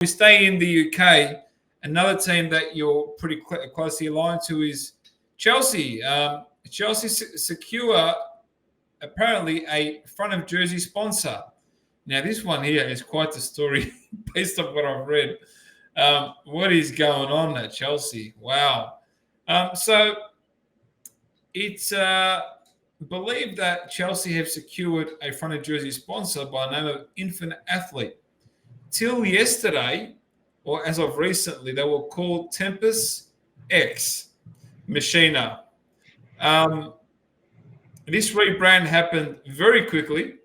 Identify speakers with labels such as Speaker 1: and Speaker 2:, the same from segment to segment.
Speaker 1: We stay in the UK. Another team that you're pretty closely aligned to is Chelsea. Chelsea secure apparently a front of jersey sponsor. Now, this one here is quite the story based on what I've read. What is going on at Chelsea? Wow. So it's believed that Chelsea have secured a front of jersey sponsor by the name of Infinite Athlete. Till yesterday, or as of recently, they were called Tempus X Machina. This rebrand happened very quickly,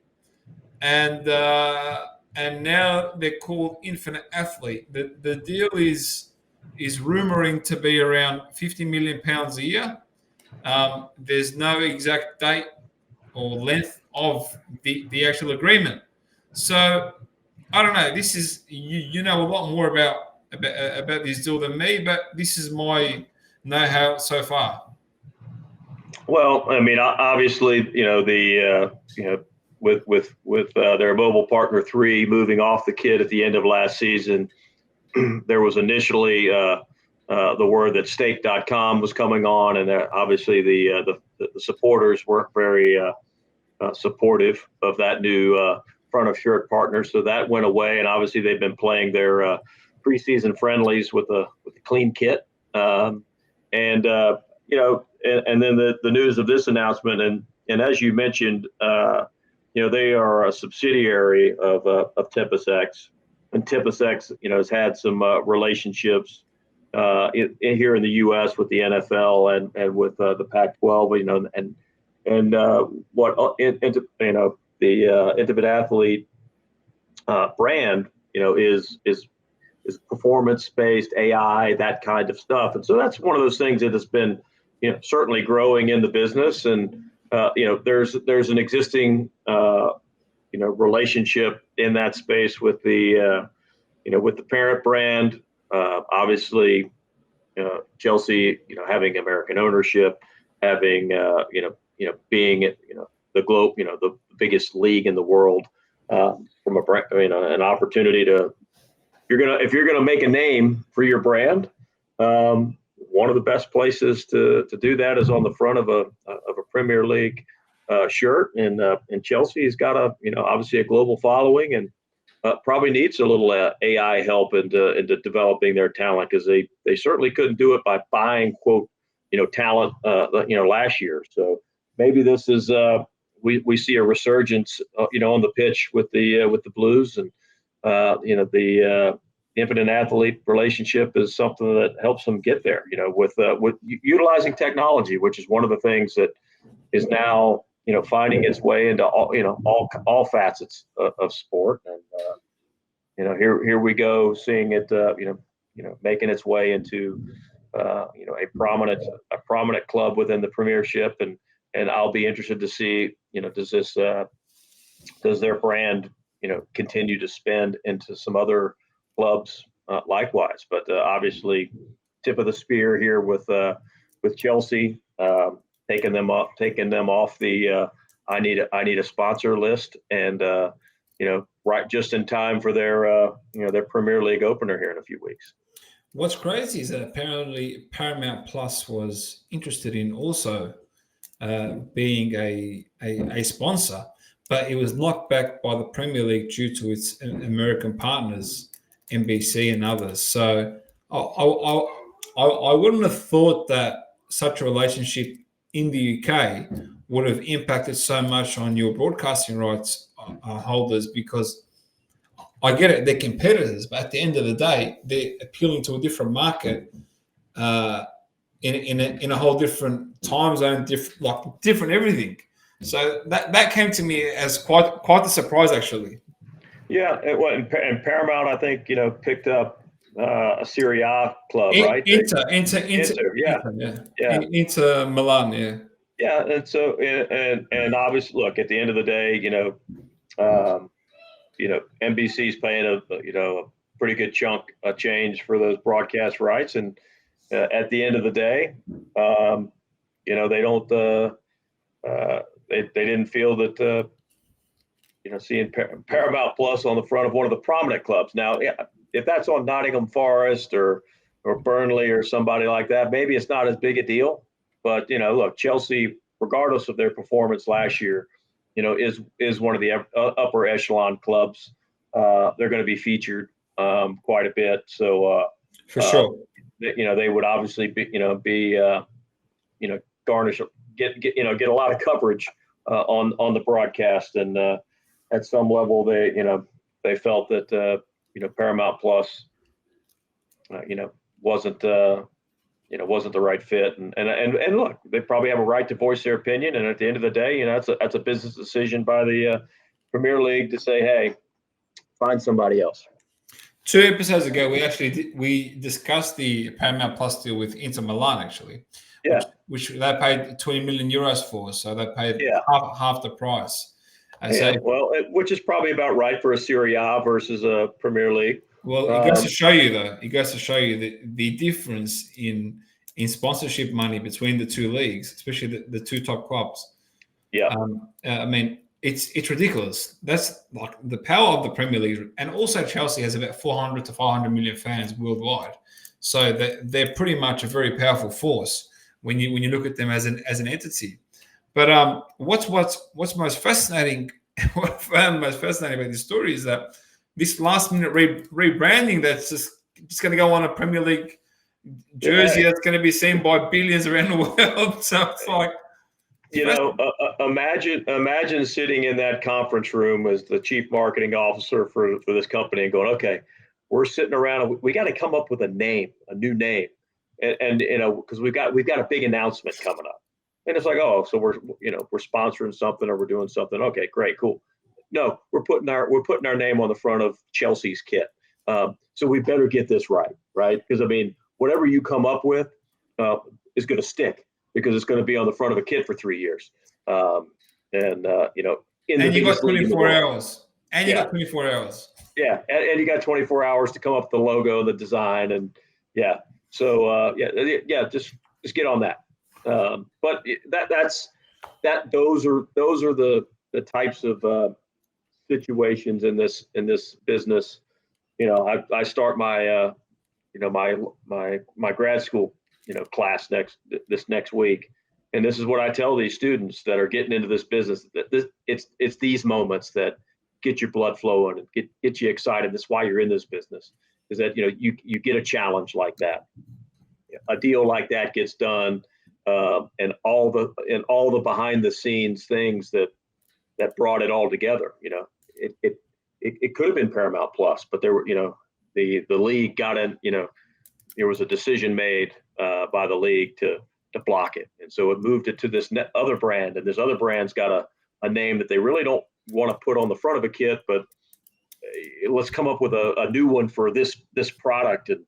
Speaker 1: and now they're called Infinite Athlete. The deal is rumoring to be around £50 million a year. There's no exact date or length of the actual agreement. So I don't know. This is you know a lot more about this deal than me, but this is my know-how so far.
Speaker 2: Well, I mean, obviously, with their mobile partner 3 moving off the kit at the end of last season, there was initially the word that Stake.com was coming on, and obviously the supporters weren't very supportive of that new front of shirt partner, so that went away. And obviously, they've been playing their preseason friendlies with a clean kit, and then the news of this announcement, and as you mentioned, they are a subsidiary of Tempus X, and Tempus X, has had some relationships here in the U.S. with the NFL and with the Pac-12, the Intimate Athlete brand, is performance-based AI, that kind of stuff, and so that's one of those things that has been, certainly growing in the business, and there's an existing relationship in that space with the parent brand. Obviously, Chelsea, having American ownership, having being the globe, the biggest league in the world, from an opportunity to, if you're gonna make a name for your brand, one of the best places to do that is on the front of a Premier League shirt, and Chelsea's got obviously a global following, and probably needs a little AI help into developing their talent, because they certainly couldn't do it by buying quote talent last year. So maybe this is we see a resurgence on the pitch with the Blues, and the Infinite Athlete relationship is something that helps them get there, with utilizing technology, which is one of the things that is now finding its way into all facets of sport, and here we go, seeing it making its way into a prominent club within the Premiership, and I'll be interested to see does their brand continue to spend into some other clubs likewise, but obviously tip of the spear here with Chelsea, taking them off the I need a sponsor list, and right just in time for their Premier League opener here in a few weeks.
Speaker 1: What's crazy is that apparently Paramount Plus was interested in also being a sponsor, but it was knocked back by the Premier League due to its American partners, NBC and others. So I wouldn't have thought that such a relationship in the UK would have impacted so much on your broadcasting rights holders, because I get it, they're competitors, but at the end of the day, they're appealing to a different market in a whole different time zone, different everything. So that came to me as quite a surprise, actually.
Speaker 2: Yeah, and Paramount, I think, picked up a Serie A club, right?
Speaker 1: Inter Milan, yeah.
Speaker 2: Yeah, and so and obviously, look, at the end of the day, NBC's paying a pretty good chunk of change for those broadcast rights, and at the end of the day, they don't they didn't feel that seeing Paramount Plus on the front of one of the prominent clubs. Now, yeah, if that's on Nottingham Forest or Burnley or somebody like that, maybe it's not as big a deal. But look, Chelsea, regardless of their performance last year, is one of the upper echelon clubs. They're going to be featured quite a bit. So
Speaker 1: For sure.
Speaker 2: they would obviously garnish get a lot of coverage on the broadcast, and at some level they felt that Paramount Plus wasn't wasn't the right fit, and look, they probably have a right to voice their opinion, and at the end of the day, that's a business decision by the Premier League to say, hey, find somebody else.
Speaker 1: 2 episodes ago, we discussed the Paramount Plus deal with Inter Milan, actually.
Speaker 2: Yeah.
Speaker 1: Which they paid 20 million euros for, so they paid half the price.
Speaker 2: Which is probably about right for a Serie A versus a Premier League.
Speaker 1: Well, it goes to show you, though. It goes to show you the difference in sponsorship money between the two leagues, especially the two top clubs.
Speaker 2: Yeah.
Speaker 1: I mean, it's ridiculous. That's like the power of the Premier League, and also Chelsea has about 400 to 500 million fans worldwide, so they're pretty much a very powerful force when you look at them as an entity. But what's most fascinating? What I found most fascinating about this story is that this last minute rebranding that's just going to go on a Premier League jersey that's going to be seen by billions around the world. So it's like,
Speaker 2: imagine sitting in that conference room as the chief marketing officer for this company and going, okay, we're sitting around and we got to come up with a new name, and because we've got a big announcement coming up, and it's like, oh, so we're sponsoring something or we're doing something. Okay, great, cool. No, we're putting our name on the front of Chelsea's kit. So we better get this right? Because I mean, whatever you come up with is going to stick, because it's going to be on the front of a kit for 3 years. And you
Speaker 1: got 24 hours. And you got 24 hours.
Speaker 2: Yeah, and you got 24 hours to come up with the logo, the design, and yeah. So just get on that. But those are the types of situations in this business. I start my my grad school class this next week, and this is what I tell these students that are getting into this business, that it's these moments that get your blood flowing and get you excited. That's why you're in this business, is that you get a challenge like that, a deal like that gets done, and all the behind the scenes things that brought it all together. It could have been Paramount Plus, but there were the league got in. There was a decision made by the league to block it, and so it moved it to this other brand, and this other brand's got a name that they really don't want to put on the front of a kit, but let's come up with a new one for this product, and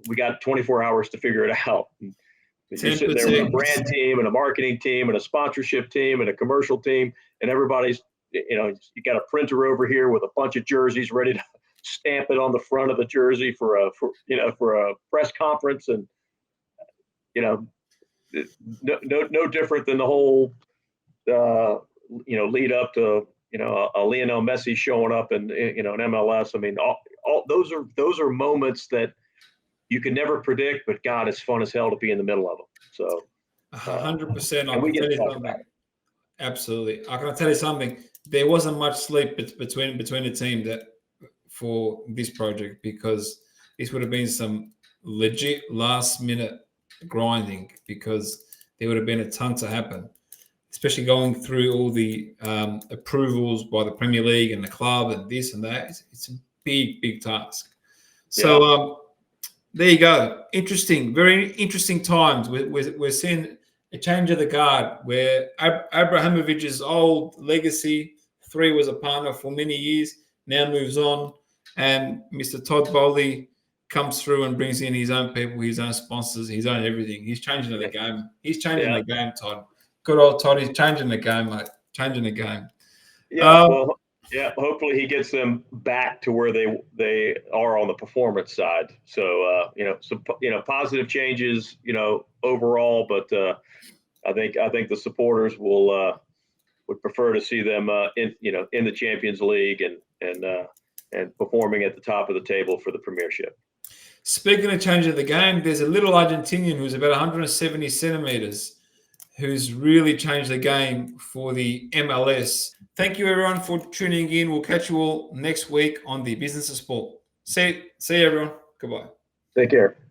Speaker 2: we got 24 hours to figure it out. You're sitting there with a brand team and a marketing team and a sponsorship team and a commercial team, and everybody's you got a printer over here with a bunch of jerseys ready to stamp it on the front of the jersey for a press conference, and no different than the whole lead up to a Lionel Messi showing up in an MLS. I mean, all those are moments that you can never predict, but God, it's fun as hell to be in the middle of them. So
Speaker 1: 100%.
Speaker 2: And we get to talk about it.
Speaker 1: Absolutely. I can tell you something. There wasn't much sleep between the team for this project, because this would have been some legit last minute grinding, because there would have been a ton to happen, especially going through all the approvals by the Premier League and the club and this and that. It's a big task. So there you go. Interesting, very interesting times. We're seeing a change of the guard, where Abrahamovic's old legacy, 3 was a partner for many years, now moves on, and Mr. Todd Bowley comes through and brings in his own people, his own sponsors, his own everything. He's changing the game. He's changing the game, Todd. Good old Todd. He's changing the game, mate. Changing the game.
Speaker 2: Hopefully he gets them back to where they are on the performance side. So positive changes, overall, but I think the supporters would prefer to see them in the Champions League and and performing at the top of the table for the Premiership.
Speaker 1: Speaking of changing the game, there's a little Argentinian who's about 170 centimeters who's really changed the game for the MLS. Thank you, everyone, for tuning in. We'll catch you all next week on the Business of Sport. See you, everyone. Goodbye.
Speaker 2: Take care.